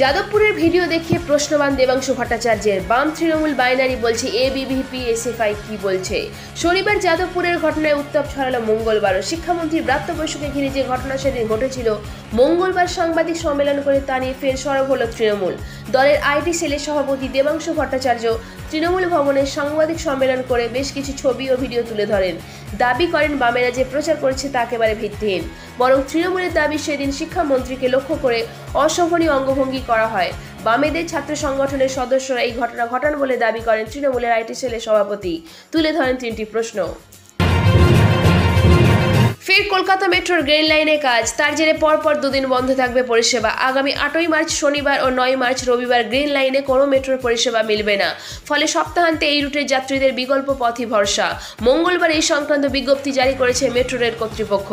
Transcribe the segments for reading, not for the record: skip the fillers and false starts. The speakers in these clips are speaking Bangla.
যাদবপুরের ভিডিও দেখিয়ে প্রশ্নবান দেবাংশু ভট্টাচার্যের। বাম তৃণমূল বাইনারি বলছে এবিভিপি এসএফআই কি বলছে। শনিবার যাদবপুরের ঘটনায় উত্তাপ ছড়ালো মঙ্গলবারও। শিক্ষামন্ত্রীর ব্রাত্য বৈঠকে ঘিরে যে ঘটনা সেদিন ঘটেছিল, মঙ্গলবার সাংবাদিক সম্মেলন করে তা নিয়ে ফের সরব হল তৃণমূল। দলের আইটি সেলের সভাপতি দেবাংশু ভট্টাচার্য তৃণমূল ভবনে সাংবাদিক সম্মেলন করে বেশ কিছু ছবি ও ভিডিও তুলে ধরেন। দাবি করেন বামেরা যে প্রচার করছে তা একেবারে ভিত্তিহীন, বরং তৃণমূলের দাবি সেদিন শিক্ষামন্ত্রীকে লক্ষ্য করে অশোভনীয় অঙ্গভঙ্গি করা হয়। বামেদের ছাত্র সংগঠনের সদস্যরা এই ঘটনা ঘটান বলে দাবি করেন তৃণমূলের আইটি সেলের সভাপতি। তুলে ধরেন তিনটি প্রশ্ন। ফের কলকাতা মেট্রোর গ্রিন লাইনে কাজ, তার জেরে পরপর দুদিন বন্ধ থাকবে পরিষেবা। আগামী 8ই মার্চ শনিবার ও 9 মার্চ রবিবার গ্রিন লাইনে কোনো মেট্রোর পরিষেবা মিলবে না। ফলে সপ্তাহান্তে এই রুটের যাত্রীদের বিকল্প পথই ভরসা। মঙ্গলবার এই সংক্রান্ত বিজ্ঞপ্তি জারি করেছে মেট্রো রেল কর্তৃপক্ষ।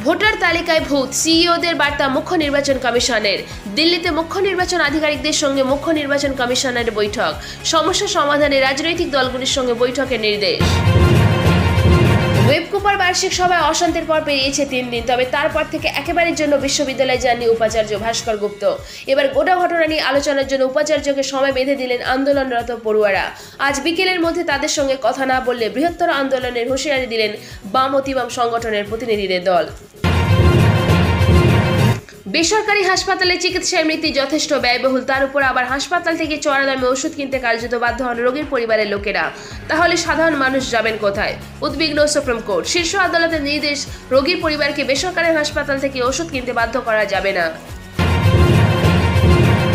ভোটার তালিকায় ভূত, সিইওদের বার্তা মুখ্য নির্বাচন কমিশনের। দিল্লিতে মুখ্য নির্বাচন আধিকারিকদের সঙ্গে মুখ্য নির্বাচন কমিশনের বৈঠক। সমস্যা সমাধানে রাজনৈতিক দলগুলির সঙ্গে বৈঠকের নির্দেশ। ওয়েবকুপার বার্ষিক সভায় অশান্তির পর পেরিয়েছে 3 দিন, তবে তারপর থেকে একেবারের জন্য বিশ্ববিদ্যালয়ে যাননি উপাচার্য ভাস্কর গুপ্ত। এবার গোটা ঘটনা নিয়ে আলোচনার জন্য উপাচার্যকে সময় বেঁধে দিলেন আন্দোলনরত পড়ুয়ারা। আজ বিকেলের মধ্যে তাদের সঙ্গে কথা না বললে বৃহত্তর আন্দোলনের হুঁশিয়ারি দিলেন বাম অতিবাম সংগঠনের প্রতিনিধিদের দল। বেসরকারি হাসপাতালে চিকিৎসায় মৃত্যু যথেষ্ট ব্যয়বহুল, তার উপর আবার হাসপাতাল থেকে চড়া দামে ওষুধ কিনতে কার্যত বাধ্য হন রোগীর পরিবারের লোকেরা। তাহলে সাধারণ মানুষ যাবেন কোথায়? উদ্বিগ্ন সুপ্রিম কোর্ট। শীর্ষ আদালতের নির্দেশ, রোগীর পরিবারকে বেসরকারি হাসপাতাল থেকে ওষুধ কিনতে বাধ্য করা যাবে না।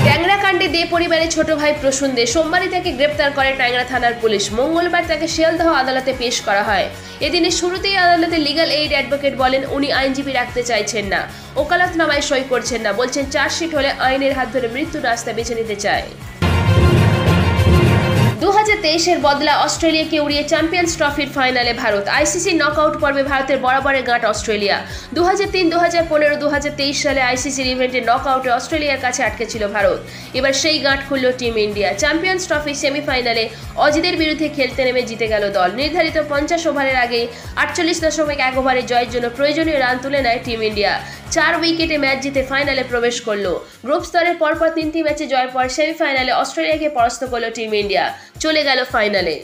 ট্যাংরা কাণ্ডে দে পরিবারের ছোট ভাই প্রসূন দে সোমবারই তাকে গ্রেপ্তার করে ট্যাংরা থানার পুলিশ। মঙ্গলবার তাকে শিয়ালদহ আদালতে পেশ করা হয়। এদিনের শুরুতেই আদালতে লিগ্যাল এইড অ্যাডভোকেট বলেন উনি আইনজীবী রাখতে চাইছেন না, ওকালতনামায় সই করছেন না। বলছেন চার্জশিট হলে আইনের হাত ধরে মৃত্যুর রাস্তা বেছে নিতে চায়। 2023-এর বদলা অস্ট্রেলিয়াকে উড়িয়ে চ্যাম্পিয়ন্স ট্রফির ফাইনালে ভারত। আইসিসি নকআউট পর্বে ভারতের বরাবরের গাঁট অস্ট্রেলিয়া। 2003, 2015, 2023 সালে আইসিসির ইভেন্টে নকআউটে অস্ট্রেলিয়ার কাছে আটকে ছিল ভারত। এবার সেই গাঁট খুলল টিম ইন্ডিয়া। চ্যাম্পিয়ন্স ট্রফি সেমিফাইনালে অজিদের বিরুদ্ধে খেলতে নেমে জিতে গেল দল। নির্ধারিত 50 ওভারের আগে 48.1 ওভারে জয়ের জন্য প্রয়োজনীয় রান তুলে নেয় টিম ইন্ডিয়া। 4 উইকেটে ম্যাচ জিতে ফাইনালে প্রবেশ করল। গ্রুপ স্তরের পরপর 3টি ম্যাচে জয়ের পর সেমিফাইনালে অস্ট্রেলিয়াকে পরাস্ত করল টিম ইন্ডিয়া, চলে গেল ফাইনালে।